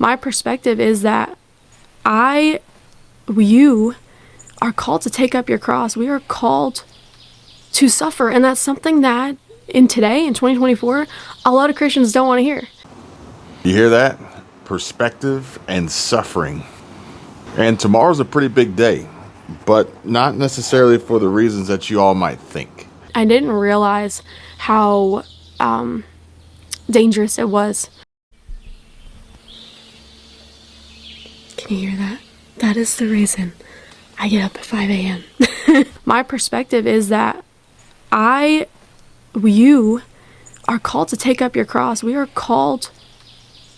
My perspective is that you are called to take up your cross. We are called to suffer. And that's something that in 2024, a lot of Christians don't want to hear. You hear that? Perspective and suffering. And tomorrow's a pretty big day, but not necessarily for the reasons that you all might think. I didn't realize how dangerous it was. Can you hear that? That is the reason I get up at 5 a.m. My perspective is that you are called to take up your cross. We are called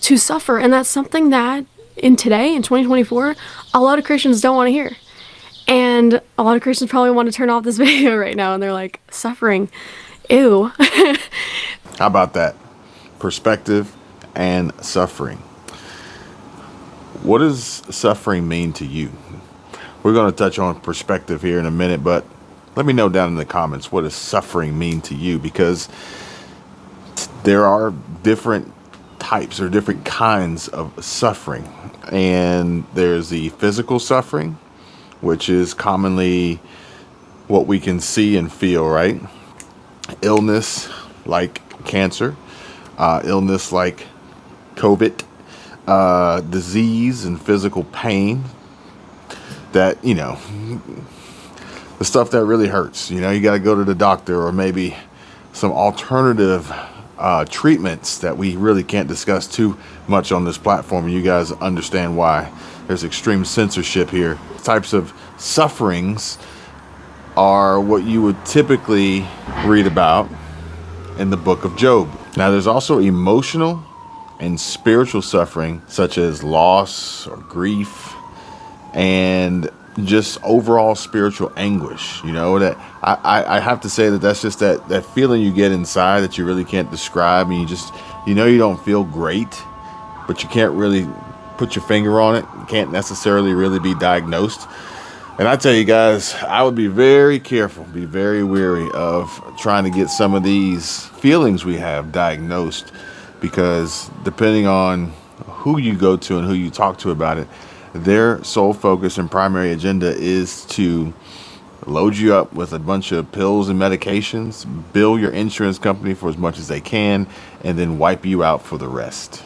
to suffer. And that's something that in 2024, a lot of Christians don't want to hear. And a lot of Christians probably want to turn off this video right now and they're like, suffering, ew. How about that? Perspective and suffering. What does suffering mean to you? We're going to touch on perspective here in a minute, but let me know down in the comments, what does suffering mean to you? Because there are different types or different kinds of suffering. And there's the physical suffering, which is commonly what we can see and feel, right? Illness like cancer, illness like COVID, disease and physical pain that, the stuff that really hurts. You got to go to the doctor, or maybe some alternative treatments that we really can't discuss too much on this platform. You guys understand why there's extreme censorship here. Types of sufferings are what you would typically read about in the book of Job. Now, there's also emotional and spiritual suffering, such as loss or grief and just overall spiritual anguish. That I have to say that's just that feeling you get inside that you really can't describe, and you don't feel great, but you can't really put your finger on it. You can't necessarily really be diagnosed. And I tell you guys, I would be very careful, be very wary of trying to get some of these feelings we have diagnosed, because depending on who you go to and who you talk to about it, their sole focus and primary agenda is to load you up with a bunch of pills and medications, bill your insurance company for as much as they can, and then wipe you out for the rest.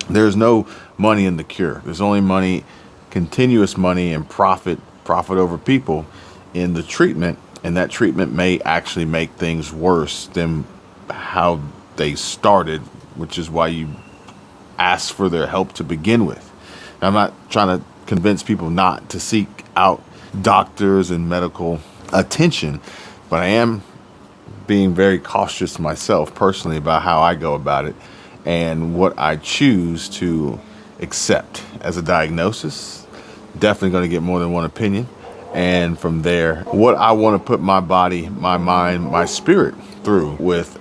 There's no money in the cure. There's only money, continuous money and profit over people in the treatment. And that treatment may actually make things worse than how they started, which is why you ask for their help to begin with. I'm not trying to convince people not to seek out doctors and medical attention, but I am being very cautious myself personally about how I go about it and what I choose to accept as a diagnosis. Definitely going to get more than one opinion. And from there, what I want to put my body, my mind, my spirit through with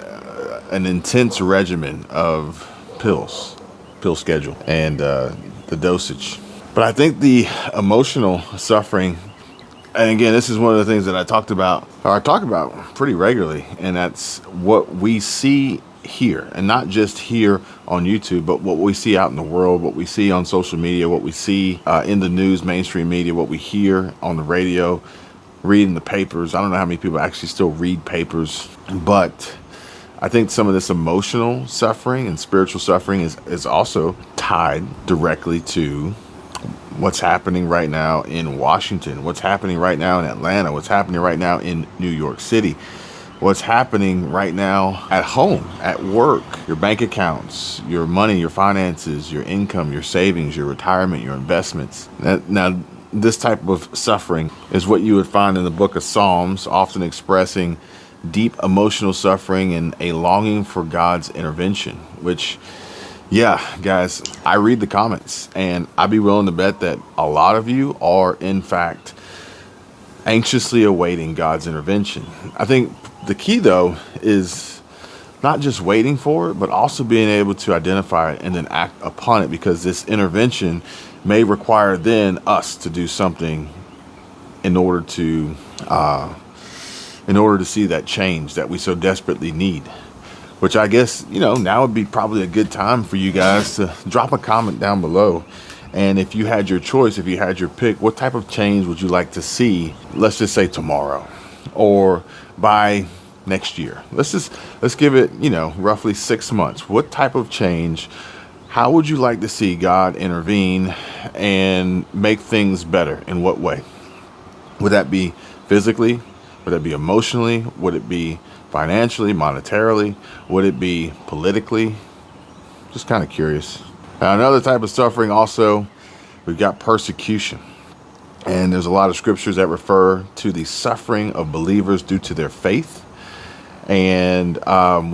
an intense regimen of pill schedule, and the dosage. But I think the emotional suffering, and again, this is one of the things that I talk about pretty regularly, and that's what we see here, and not just here on YouTube, but what we see out in the world, what we see on social media, what we see in the news, mainstream media, what we hear on the radio, read in the papers. I don't know how many people actually still read papers, but I think some of this emotional suffering and spiritual suffering is also tied directly to what's happening right now in Washington, what's happening right now in Atlanta, what's happening right now in New York City, what's happening right now at home, at work, your bank accounts, your money, your finances, your income, your savings, your retirement, your investments. Now, this type of suffering is what you would find in the book of Psalms, often expressing deep emotional suffering and a longing for God's intervention, which, yeah, guys, I read the comments and I'd be willing to bet that a lot of you are, in fact, anxiously awaiting God's intervention. I think the key, though, is not just waiting for it, but also being able to identify it and then act upon it, because this intervention may require then us to do something in order to see that change that we so desperately need. which I guess, now would be probably a good time for you guys to drop a comment down below. And if you had your choice, if you had your pick, what type of change would you like to see? Let's just say tomorrow or by next year. Let's give it, roughly 6 months. What type of change, how would you like to see God intervene and make things better? In what way? Would that be physically? Would that be emotionally? Would it be financially, monetarily? Would it be politically? Just kind of curious. Now, another type of suffering also, we've got persecution. And there's a lot of scriptures that refer to the suffering of believers due to their faith. And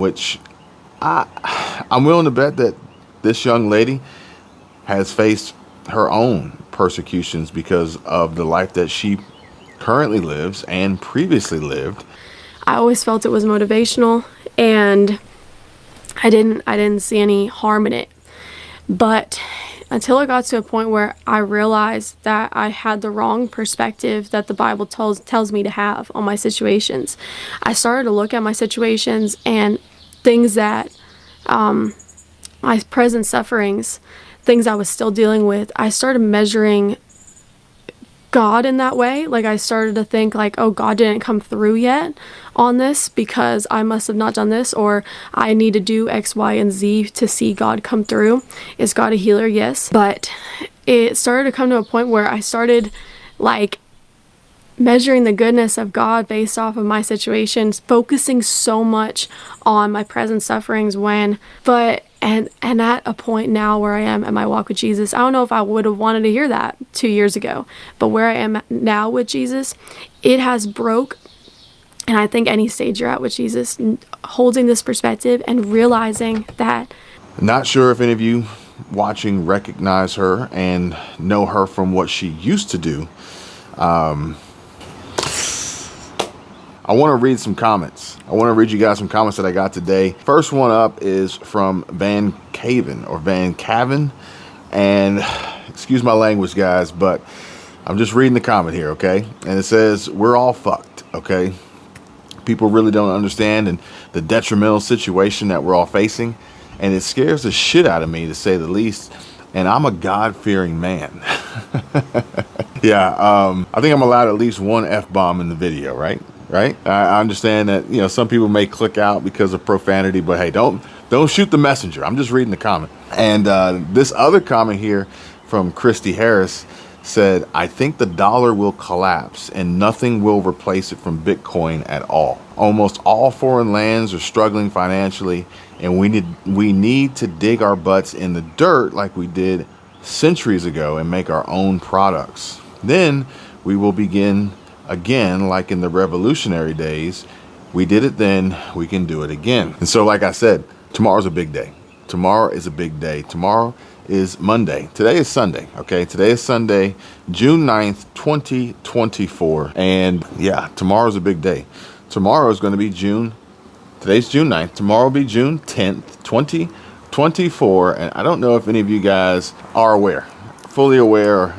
which I'm willing to bet that this young lady has faced her own persecutions because of the life that she currently lives and previously lived. I always felt it was motivational, and I didn't see any harm in it. But until it got to a point where I realized that I had the wrong perspective that the Bible tells me to have on my situations, I started to look at my situations and things that my present sufferings, things I was still dealing with. I started measuring God in that way. Like, I started to think like, oh, God didn't come through yet on this because I must have not done this, or I need to do X, Y, and Z to see God come through. Is God a healer? Yes. But it started to come to a point where I started like measuring the goodness of God based off of my situations, focusing so much on my present sufferings and at a point now where I am in my walk with Jesus, I don't know if I would have wanted to hear that 2 years ago, but where I am now with Jesus, it has broke. And I think any stage you're at with Jesus, holding this perspective and realizing that. Not sure if any of you watching recognize her and know her from what she used to do. I want to read some comments. I want to read you guys some comments that I got today. First one up is from Van Caven. And excuse my language, guys, but I'm just reading the comment here, okay? And it says, we're all fucked, okay? People really don't understand and the detrimental situation that we're all facing. And it scares the shit out of me, to say the least. And I'm a God-fearing man. Yeah, I think I'm allowed at least one F-bomb in the video, right? I understand that, some people may click out because of profanity, but hey, don't shoot the messenger. I'm just reading the comment. And this other comment here from Christy Harris said, I think the dollar will collapse and nothing will replace it from Bitcoin at all. Almost all foreign lands are struggling financially, and we need to dig our butts in the dirt like we did centuries ago and make our own products. Then we will begin again, like in the revolutionary days. We did it then, we can do it again. And so, like I said, tomorrow's a big day. Tomorrow is a big day. Tomorrow is Monday. Today is Sunday, okay? Today is Sunday, June 9th, 2024. And yeah, tomorrow's a big day. Tomorrow is going to be today's June 9th. Tomorrow will be June 10th, 2024. And I don't know if any of you guys are fully aware,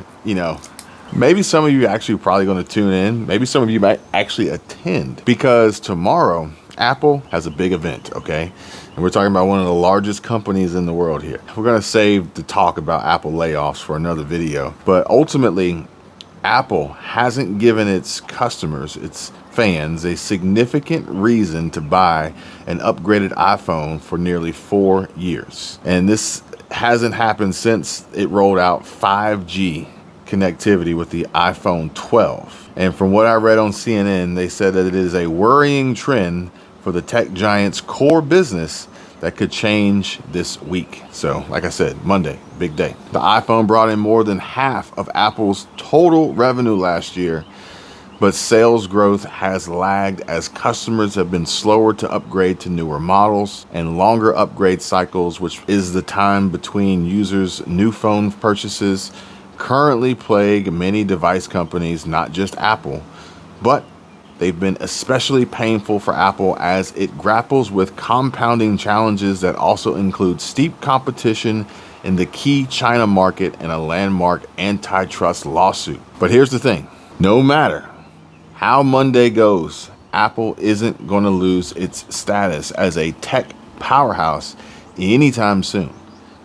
maybe some of you actually probably going to tune in. Maybe some of you might actually attend, because tomorrow Apple has a big event, okay? And we're talking about one of the largest companies in the world here. We're going to save the talk about Apple layoffs for another video. But ultimately, Apple hasn't given its customers, its fans, a significant reason to buy an upgraded iPhone for nearly 4 years. And this hasn't happened since it rolled out 5G connectivity with the iPhone 12. And from what I read on CNN, they said that it is a worrying trend for the tech giant's core business that could change this week. So, like I said, Monday, big day. The iPhone brought in more than half of Apple's total revenue last year, but sales growth has lagged as customers have been slower to upgrade to newer models, and longer upgrade cycles, which is the time between users' new phone purchases, currently plague many device companies, not just Apple, but they've been especially painful for Apple as it grapples with compounding challenges that also include steep competition in the key China market and a landmark antitrust lawsuit. But here's the thing, no matter how Monday goes, Apple isn't going to lose its status as a tech powerhouse anytime soon.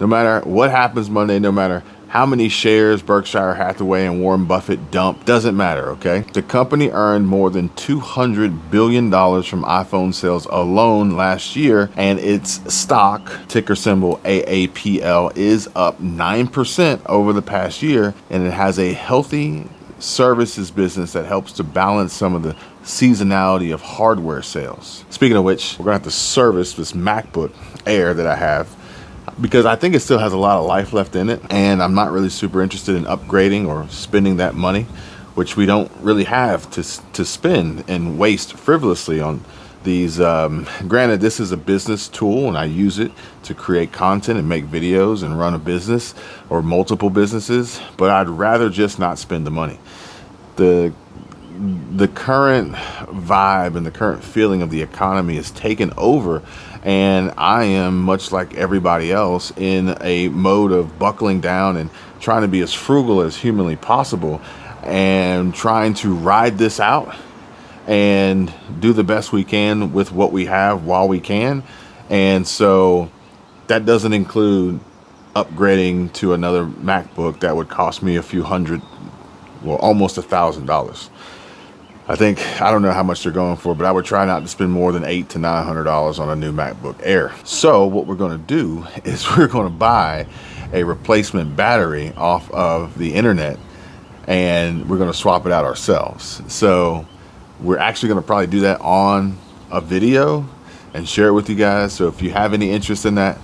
No matter what happens Monday, no matter how many shares Berkshire Hathaway and Warren Buffett dump, doesn't matter, okay? The company earned more than $200 billion from iPhone sales alone last year, and its stock, ticker symbol AAPL, is up 9% over the past year, and it has a healthy services business that helps to balance some of the seasonality of hardware sales. Speaking of which, we're gonna have to service this MacBook Air that I have, because I think it still has a lot of life left in it, and I'm not really super interested in upgrading or spending that money, which we don't really have to spend and waste frivolously on these. Granted, this is a business tool and I use it to create content and make videos and run a business or multiple businesses, but I'd rather just not spend the money. The current vibe and the current feeling of the economy is taken over, and I am, much like everybody else, in a mode of buckling down and trying to be as frugal as humanly possible and trying to ride this out and do the best we can with what we have while we can. And so that doesn't include upgrading to another MacBook that would cost me a few hundred, well, almost $1,000. I don't know how much they're going for, but I would try not to spend more than $800 to $900 on a new MacBook Air. So what we're going to do is we're going to buy a replacement battery off of the internet, and we're going to swap it out ourselves. So we're actually going to probably do that on a video and share it with you guys. So if you have any interest in that,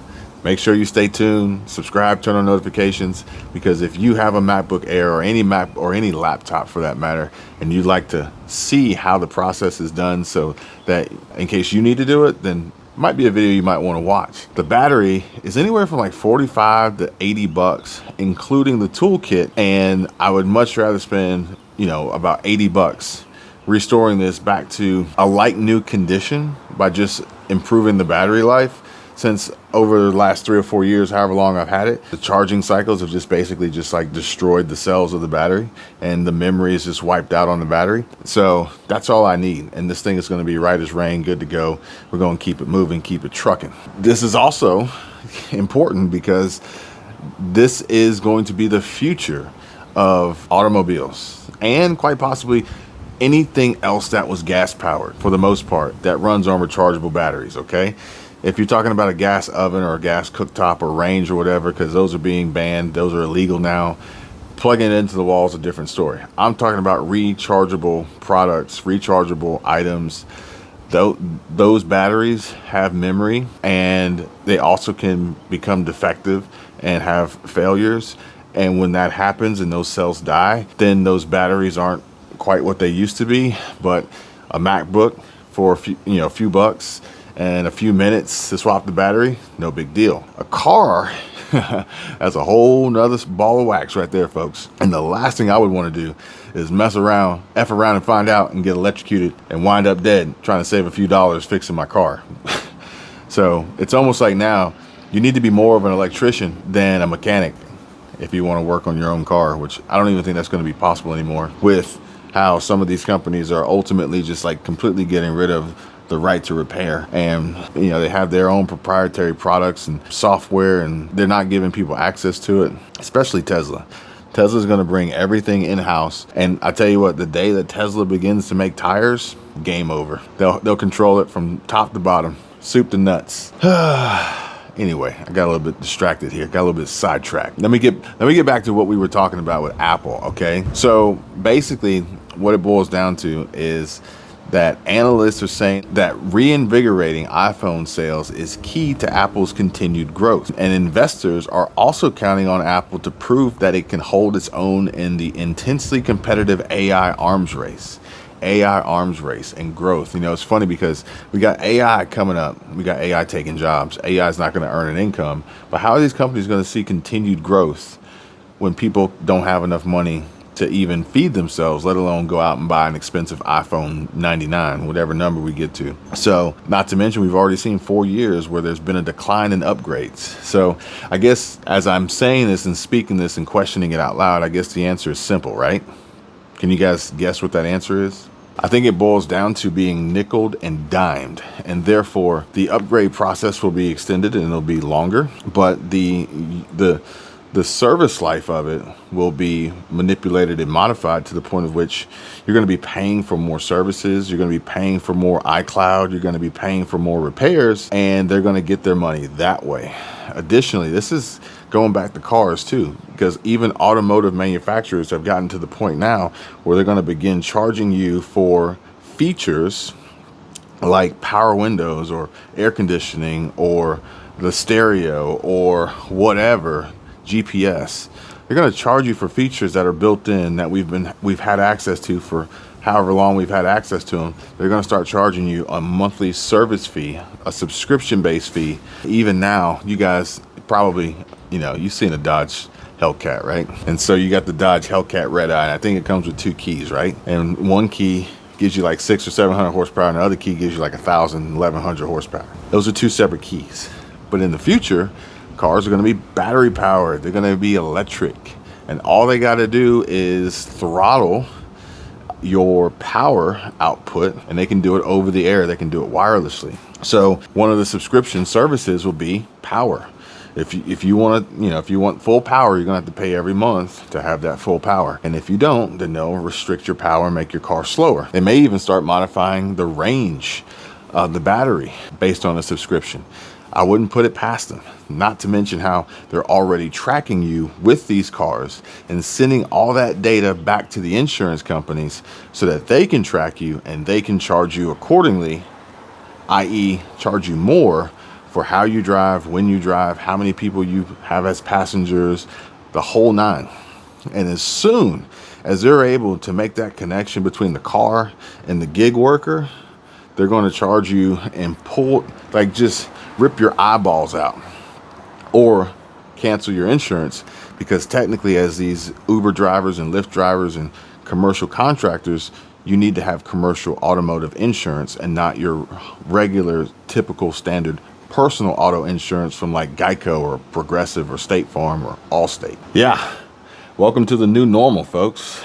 make sure you stay tuned, subscribe, turn on notifications, because if you have a MacBook Air or any Mac or any laptop for that matter, and you'd like to see how the process is done so that in case you need to do it, then it might be a video you might want to watch. The battery is anywhere from like 45 to 80 bucks, including the toolkit. And I would much rather spend, about 80 bucks restoring this back to a like new condition by just improving the battery life. Since over the last 3 or 4 years, however long I've had it, the charging cycles have just basically just like destroyed the cells of the battery, and the memory is just wiped out on the battery. So that's all I need. And this thing is going to be right as rain, good to go. We're going to keep it moving, keep it trucking. This is also important because this is going to be the future of automobiles and quite possibly anything else that was gas powered, for the most part, that runs on rechargeable batteries, okay? If you're talking about a gas oven or a gas cooktop or range or whatever, because those are being banned, those are illegal now, plugging it into the wall is a different story. I'm talking about rechargeable products, rechargeable items. Those batteries have memory, and they also can become defective and have failures. And when that happens and those cells die, then those batteries aren't quite what they used to be. But a MacBook for a few bucks and a few minutes to swap the battery, no big deal. A car, that's a whole nother ball of wax right there, folks. And the last thing I would want to do is mess around, F around and find out and get electrocuted and wind up dead trying to save a few dollars fixing my car. So it's almost like now you need to be more of an electrician than a mechanic if you want to work on your own car, which I don't even think that's going to be possible anymore with how some of these companies are ultimately just like completely getting rid of the right to repair. And they have their own proprietary products and software, and they're not giving people access to it, especially Tesla. Tesla's going to bring everything in-house, and I tell you what, the day that Tesla begins to make tires, game over. They'll control it from top to bottom, soup to nuts. Anyway, I got a little bit distracted here, got a little bit sidetracked. Let me get back to what we were talking about with Apple, okay? So basically what it boils down to is that analysts are saying that reinvigorating iPhone sales is key to Apple's continued growth. And investors are also counting on Apple to prove that it can hold its own in the intensely competitive AI arms race. AI arms race and growth. It's funny because we got AI coming up. We got AI taking jobs. AI is not going to earn an income. But how are these companies going to see continued growth when people don't have enough money to even feed themselves, let alone go out and buy an expensive iPhone 99, whatever number we get to? So not to mention, we've already seen 4 years where there's been a decline in upgrades. So I guess as I'm saying this and speaking this and questioning it out loud, I guess the answer is simple, right? Can you guys guess what that answer is? I think it boils down to being nickeled and dimed, and therefore the upgrade process will be extended and it'll be longer, but the service life of it will be manipulated and modified to the point of which you're going to be paying for more services, you're going to be paying for more iCloud, you're going to be paying for more repairs, and they're going to get their money that way. Additionally, this is going back to cars too, because even automotive manufacturers have gotten to the point now where they're going to begin charging you for features like power windows or air conditioning or the stereo or whatever, GPS. They're going to charge you for features that are built in that we've had access to for however long we've had access to them. They're going to start charging you a monthly service fee, a subscription-based fee. Even now, you guys probably, you've seen a Dodge Hellcat, right? And so you got the Dodge Hellcat Red Eye. I think it comes with 2 keys, right? And one key gives you like 600 or 700 horsepower, and the other key gives you like 1,000, 1,100 horsepower. Those are 2 separate keys. But in the future, cars are going to be battery powered. They're going to be electric. And all they got to do is throttle your power output, and they can do it over the air. They can do it wirelessly. So one of the subscription services will be power. If you want to, if you want full power, you're going to have to pay every month to have that full power. And if you don't, then they'll restrict your power and make your car slower. They may even start modifying the range of the battery based on a subscription. I wouldn't put it past them, not to mention how they're already tracking you with these cars and sending all that data back to the insurance companies so that they can track you and they can charge you accordingly, i.e. charge you more for how you drive, when you drive, how many people you have as passengers, the whole 9. And as soon as they're able to make that connection between the car and the gig worker, they're going to charge you and just rip your eyeballs out or cancel your insurance, because technically as these Uber drivers and Lyft drivers and commercial contractors, you need to have commercial automotive insurance and not your regular typical standard personal auto insurance from like Geico or Progressive or State Farm or Allstate. Yeah, welcome to the new normal, folks.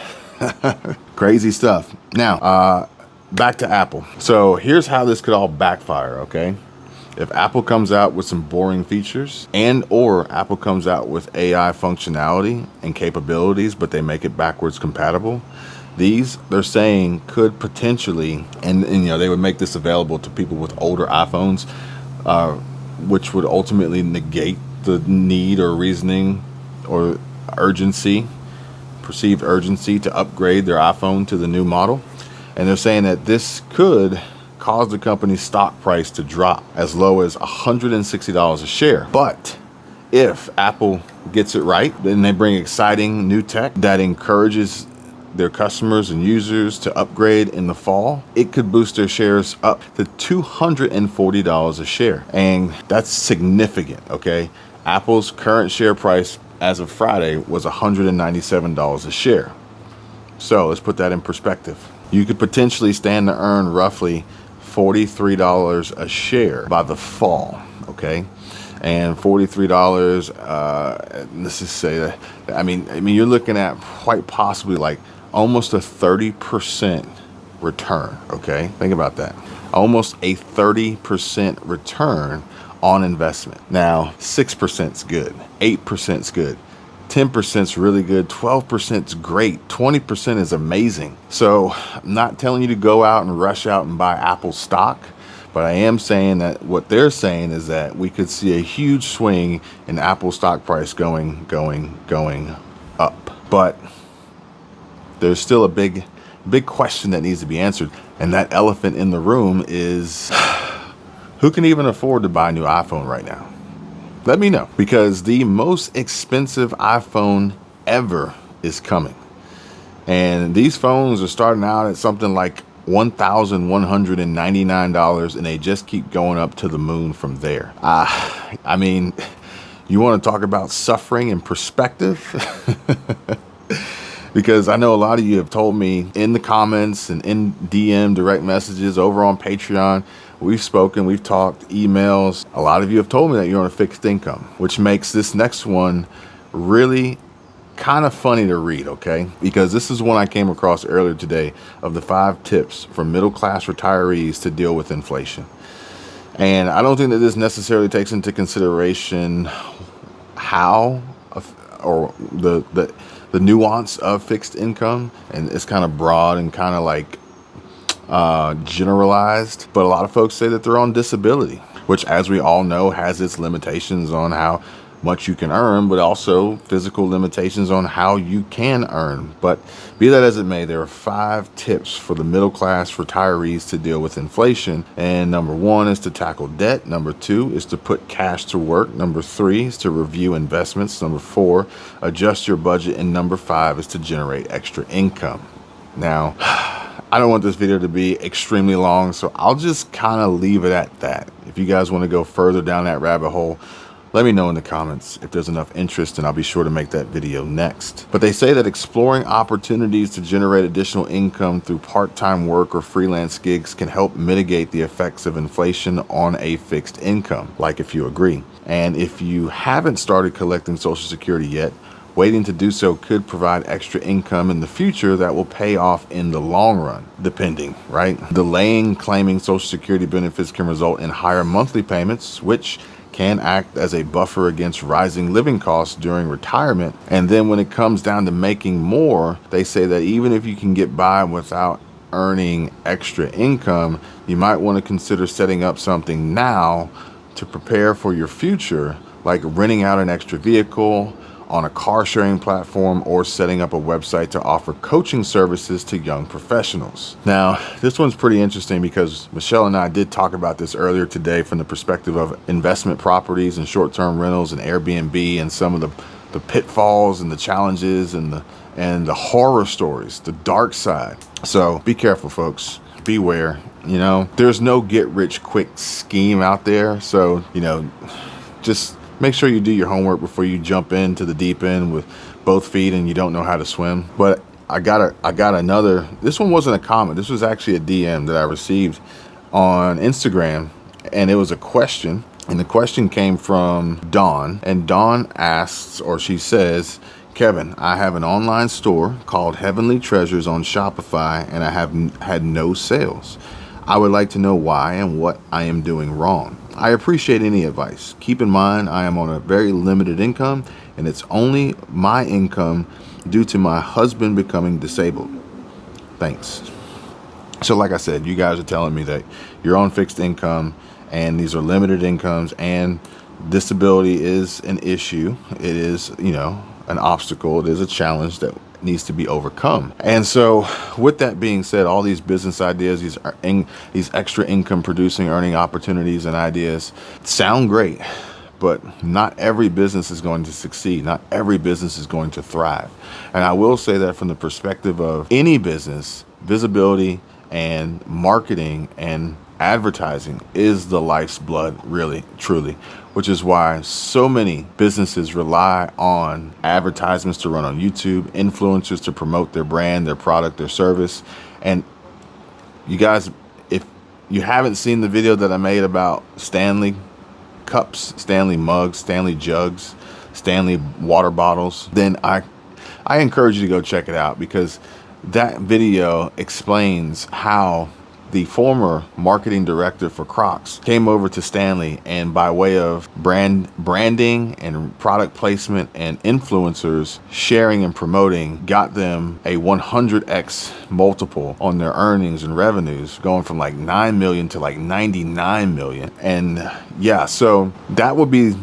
Crazy stuff. Now, back to Apple. So here's how this could all backfire, okay? If Apple comes out with some boring features or Apple comes out with AI functionality and capabilities, but they make it backwards compatible, they're saying could potentially, and they would make this available to people with older iPhones, which would ultimately negate the need or reasoning or perceived urgency to upgrade their iPhone to the new model. And they're saying that this could cause the company's stock price to drop as low as $160 a share. But if Apple gets it right, then they bring exciting new tech that encourages their customers and users to upgrade in the fall, it could boost their shares up to $240 a share. And that's significant, okay? Apple's current share price as of Friday was $197 a share. So let's put that in perspective. You could potentially stand to earn roughly $43 a share by the fall, okay? And $43, let's just say that, I mean, you're looking at quite possibly like almost a 30% return, okay? Think about that. Almost a 30% return on investment. Now, 6% is good, 8% is good, 10% is really good, 12% is great, 20% is amazing. So I'm not telling you to go out and rush out and buy Apple stock, but I am saying that what they're saying is that we could see a huge swing in Apple stock price going up. But there's still a big question that needs to be answered. And that elephant in the room is who can even afford to buy a new iPhone right now? Let me know, because the most expensive iPhone ever is coming. And these phones are starting out at something like $1,199, and they just keep going up to the moon from there. I mean, you want to talk about suffering and perspective? Because I know a lot of you have told me in the comments and in DM direct messages over on Patreon, we've spoken, we've talked, emails. A lot of you have told me that you're on a fixed income, which makes this next one really kind of funny to read, okay? Because this is one I came across earlier today of the 5 tips for middle-class retirees to deal with inflation. And I don't think that this necessarily takes into consideration how or the nuance of fixed income, and it's kind of broad and kind of like generalized. But a lot of folks say that they're on disability, which, as we all know, has its limitations on how much you can earn, but also physical limitations on how you can earn. But be that as it may, there are 5 tips for the middle class retirees to deal with inflation. And number 1 is to tackle debt. Number 2 is to put cash to work. Number 3 is to review investments. Number 4, adjust your budget. And number 5 is to generate extra income. Now, I don't want this video to be extremely long, so I'll just kind of leave it at that. If you guys want to go further down that rabbit hole, let me know in the comments if there's enough interest, and I'll be sure to make that video next. But they say that exploring opportunities to generate additional income through part-time work or freelance gigs can help mitigate the effects of inflation on a fixed income, like if you agree. And if you haven't started collecting Social Security yet, waiting to do so could provide extra income in the future that will pay off in the long run, depending, right? Delaying claiming Social Security benefits can result in higher monthly payments, which can act as a buffer against rising living costs during retirement. And then when it comes down to making more, they say that even if you can get by without earning extra income, you might want to consider setting up something now to prepare for your future, like renting out an extra vehicle on a car sharing platform or setting up a website to offer coaching services to young professionals. Now, this one's pretty interesting because Michelle and I did talk about this earlier today from the perspective of investment properties and short-term rentals and Airbnb and some of the pitfalls and the challenges and the horror stories, the dark side. So be careful, folks. Beware. You know, there's no get-rich-quick scheme out there. So, you know, just make sure you do your homework before you jump into the deep end with both feet and you don't know how to swim. But I got another, this one wasn't a comment. This was actually a DM that I received on Instagram, and it was a question. And the question came from Dawn, and Dawn asks, or she says, Kevin, I have an online store called Heavenly Treasures on Shopify, and I have had no sales. I would like to know why and what I am doing wrong. I appreciate any advice. Keep in mind, I am on a very limited income, and it's only my income due to my husband becoming disabled. Thanks. So like I said, you guys are telling me that you're on fixed income, and these are limited incomes, and disability is an issue. It is, you know, an obstacle. It is a challenge that needs to be overcome. And so with that being said, all these business ideas, these extra income producing earning opportunities and ideas sound great, but not every business is going to succeed. Not every business is going to thrive. And I will say that from the perspective of any business, visibility and marketing and advertising is the life's blood, really, truly, which is why so many businesses rely on advertisements to run on YouTube, influencers to promote their brand, their product, their service. And you guys, if you haven't seen the video that I made about Stanley cups, Stanley mugs, Stanley jugs, Stanley water bottles, then I encourage you to go check it out, because that video explains how the former marketing director for Crocs came over to Stanley, and by way of branding and product placement and influencers sharing and promoting, got them a 100x multiple on their earnings and revenues, going from like 9 million to like 99 million. And yeah, so that would be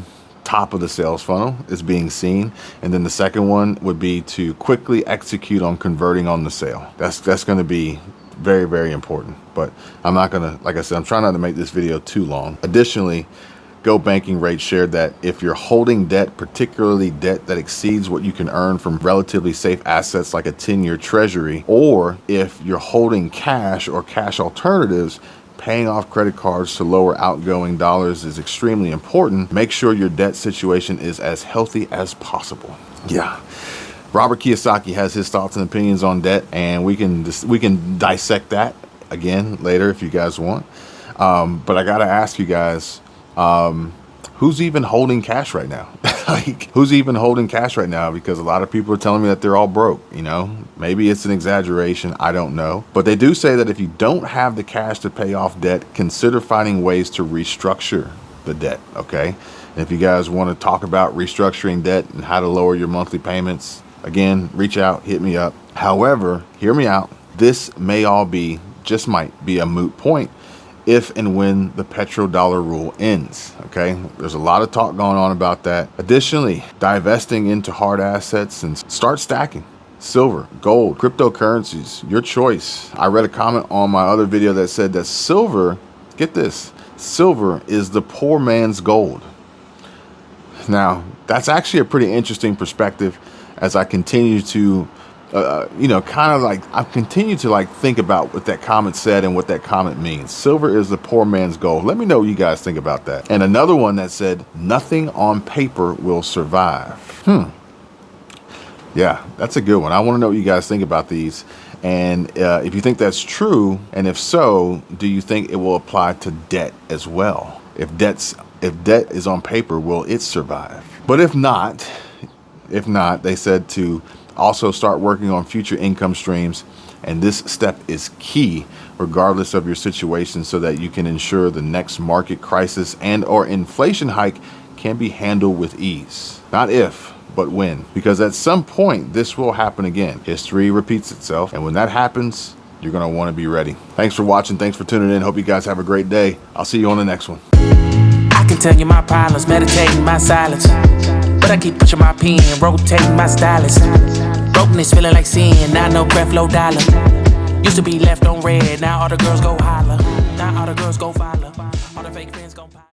top of the sales funnel is being seen. And then the second one would be to quickly execute on converting on the sale. That's going to be very, very important. But I'm not gonna, like I said, I'm trying not to make this video too long. Additionally, Go Banking Rate shared that if you're holding debt, particularly debt that exceeds what you can earn from relatively safe assets like a 10-year treasury, or if you're holding cash or cash alternatives, paying off credit cards to lower outgoing dollars is extremely important. Make sure your debt situation is as healthy as possible. Yeah. Robert Kiyosaki has his thoughts and opinions on debt, and we can dissect that again later if you guys want. But I gotta ask you guys, who who's even holding cash right now? Like, who's even holding cash right now? Because a lot of people are telling me that they're all broke, you know? Maybe it's an exaggeration, I don't know. But they do say that if you don't have the cash to pay off debt, consider finding ways to restructure the debt, okay? And if you guys want to talk about restructuring debt and how to lower your monthly payments, again, reach out, hit me up. However, hear me out. This may all be, just might be a moot point if and when the petrodollar rule ends, okay? There's a lot of talk going on about that. Additionally, divesting into hard assets and start stacking. Silver, gold, cryptocurrencies, your choice. I read a comment on my other video that said that silver, get this, silver is the poor man's gold. Now, that's actually a pretty interesting perspective as I continue to I've continued to think about what that comment said and what that comment means. Silver is the poor man's gold. Let me know what you guys think about that. And another one that said, nothing on paper will survive. Yeah, that's a good one. I want to know what you guys think about these. And if you think that's true, and if so, do you think it will apply to debt as well? If debt is on paper, will it survive? But if not, they said to also start working on future income streams, and this step is key regardless of your situation so that you can ensure the next market crisis and or inflation hike can be handled with ease. Not if, but when, because at some point this will happen again. History repeats itself, and when that happens, you're going to want to be ready. Thanks for watching. Thanks for tuning in. Hope you guys have a great day. I'll see you on the next one. I can tell you my problems, meditating my silence, but I keep pushing my pen, rotating my stylus. Brokenness feeling like sin, now no Creflo Dollar. Used to be left on red, now all the girls go holler. Now all the girls go follow. All the fake fans gon' pop.